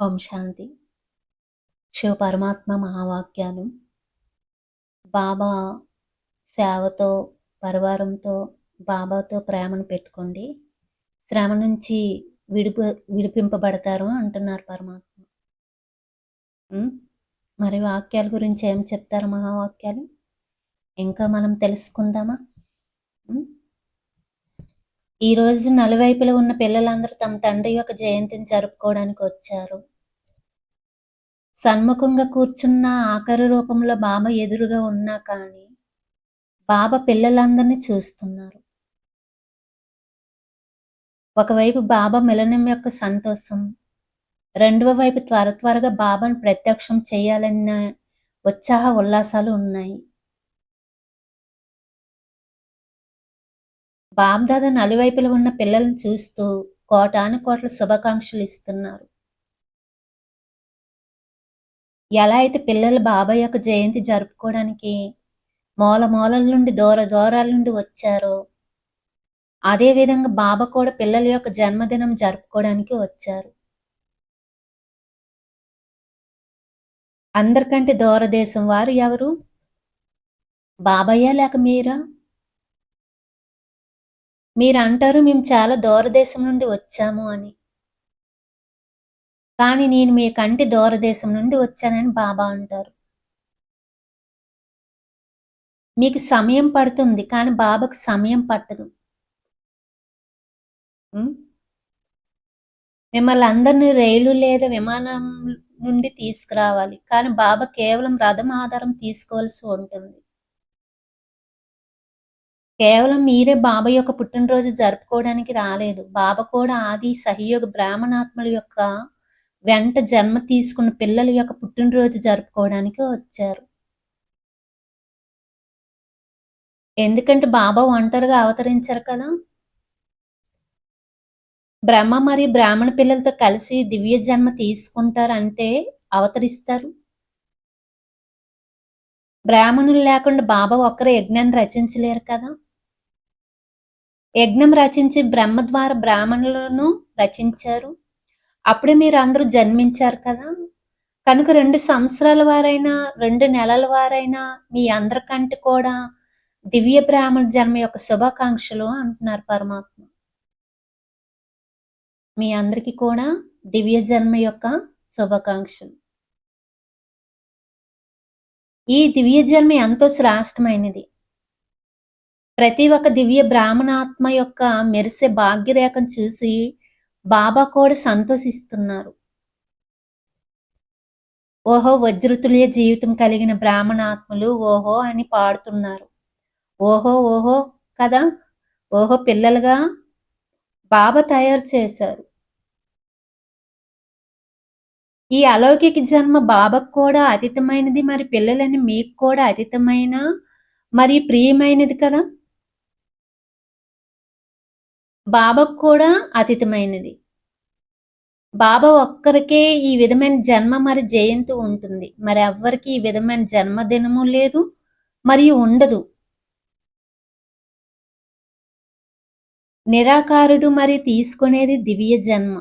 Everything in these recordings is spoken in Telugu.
ఓం శాంతి. శివ పరమాత్మ మహావాక్యాలు. బాబా సేవతో, పరివారంతో, బాబాతో ప్రేమను పెట్టుకోండి. శ్రమ నుంచి విడిపింపబడతారు అంటున్నారు పరమాత్మ. మరి వాక్యాల గురించి ఏం చెప్తారు మహావాక్యాలు? ఇంకా మనం తెలుసుకుందామా? ఈరోజు నలువైపులా ఉన్న పిల్లలందరూ తమ తండ్రి యొక్క జయంతిని జరుపుకోవడానికి వచ్చారు. సన్ముఖంగా కూర్చున్న ఆఖరి రూపంలో బాబా ఎదురుగా ఉన్నా కానీ బాబా పిల్లలందరినీ చూస్తున్నారు. ఒకవైపు బాబా మిలనం యొక్క సంతోషం, రెండవ వైపు త్వరగా బాబాను ప్రత్యక్షం చేయాలన్న ఉత్సాహ ఉల్లాసాలు ఉన్నాయి. బాబ్దాదా నలువైపులా ఉన్న పిల్లలను చూస్తూ కోటాను కోట్ల శుభాకాంక్షలు ఇస్తున్నారు. ఎలా అయితే పిల్లలు బాబా యొక్క జయంతి జరుపుకోవడానికి మూలల నుండి దూరాల నుండి వచ్చారో, అదేవిధంగా బాబా కూడా పిల్లల యొక్క జన్మదినం జరుపుకోవడానికి వచ్చారు. అందరికంటే దూరదేశం వారు ఎవరు? బాబాయ్య లేక మీరా? మీరు అంటారు మేము చాలా దూరదేశం నుండి వచ్చాము అని. కానీ నేను మీ కంటి దూరదేశం నుండి వచ్చానని బాబా అంటారు. మీకు సమయం పడుతుంది, కానీ బాబాకు సమయం పట్టదు. మిమ్మల్ని అందరినీ రైలు లేదా విమానం నుండి తీసుకురావాలి, కానీ బాబా కేవలం రథం ఆధారం తీసుకోవాల్సి ఉంటుంది. కేవలం మీరే బాబా యొక్క పుట్టినరోజు జరుపుకోవడానికి రాలేదు. బాబా కూడా ఆది సహయోగ బ్రాహ్మణాత్మల యొక్క వెంట జన్మ తీసుకున్న పిల్లల యొక్క పుట్టినరోజు జరుపుకోవడానికి వచ్చారు. ఎందుకంటే బాబా ఒంటరిగా అవతరించారు కదా. బ్రహ్మ మరియు బ్రాహ్మణ పిల్లలతో కలిసి దివ్య జన్మ తీసుకుంటారు, అంటే అవతరిస్తారు. బ్రాహ్మణులు లేకుండా బాబా ఒక్కరే యజ్ఞాన్ని రచించలేరు కదా. యజ్ఞం రచించి బ్రహ్మ ద్వారా బ్రాహ్మణులను రచించారు. అప్పుడే మీరు అందరూ జన్మించారు కదా. కనుక 2 సంవత్సరాల వారైనా 2 నెలల వారైనా మీ అందరికంటే కూడా దివ్య బ్రాహ్మణ జన్మ యొక్క శుభాకాంక్షలు అంటున్నారు పరమాత్మ. మీ అందరికీ కూడా దివ్య జన్మ యొక్క శుభాకాంక్షలు. ఈ దివ్య జన్మ ఎంతో శ్రేష్టమైనది. ప్రతి ఒక్క దివ్య బ్రాహ్మణాత్మ యొక్క మెరిసే భాగ్యరేఖను చూసి బాబా కూడా సంతోషిస్తున్నారు. ఓహో వజ్రతుల్య జీవితం కలిగిన బ్రాహ్మణాత్మలు ఓహో అని పాడుతున్నారు. ఓహో ఓహో కదా. ఓహో పిల్లలుగా బాబా తయారు చేశారు. ఈ అలౌకిక జన్మ బాబాకు కూడా అతీతమైనది, మరి పిల్లలని మీకు కూడా అతీతమైన మరి ప్రియమైనది కదా. బాబాకు కూడా అతీతమైనది. బాబా ఒక్కరికే ఈ విధమైన జన్మ మరి జయంతి ఉంటుంది. మరి ఎవ్వరికి ఈ విధమైన జన్మదినము లేదు మరియు ఉండదు. నిరాకారుడు మరి తీసుకునేది దివ్య జన్మ.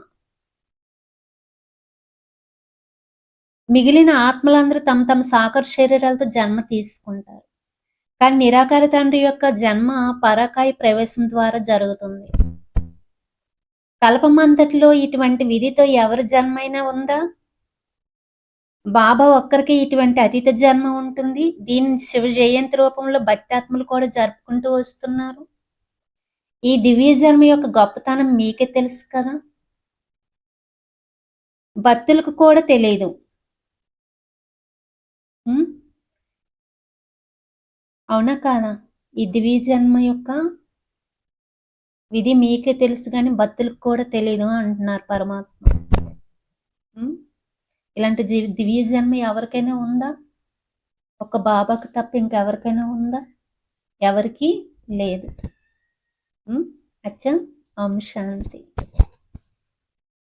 మిగిలిన ఆత్మలందరూ తమ తమ సాకార శరీరాలతో జన్మ తీసుకుంటారు. కానీ నిరాకార తండ్రి యొక్క జన్మ పరాకాయ ప్రవేశం ద్వారా జరుగుతుంది. కల్పమంతటిలో ఇటువంటి విధితో ఎవరి జన్మైనా ఉందా? బాబా ఒక్కరికి ఇటువంటి అతీత జన్మ ఉంటుంది. దీన్ని శివ జయంతి రూపంలో భక్తాత్మలు కూడా జరుపుకుంటూ వస్తున్నారు. ఈ దివ్య జన్మ యొక్క గొప్పతనం మీకే తెలుసు కదా. భక్తులకు కూడా తెలియదు. అవునా కాదా? ఈ దివ్య జన్మ యొక్క విధి మీకే తెలుసు, కానీ భక్తులకు కూడా తెలియదు అంటున్నారు పరమాత్మ. ఇలాంటి దివ్య జన్మ ఎవరికైనా ఉందా? ఒక బాబాకు తప్ప ఇంకెవరికైనా ఉందా? ఎవరికి లేదు. అచ్చా. ఓం శాంతి.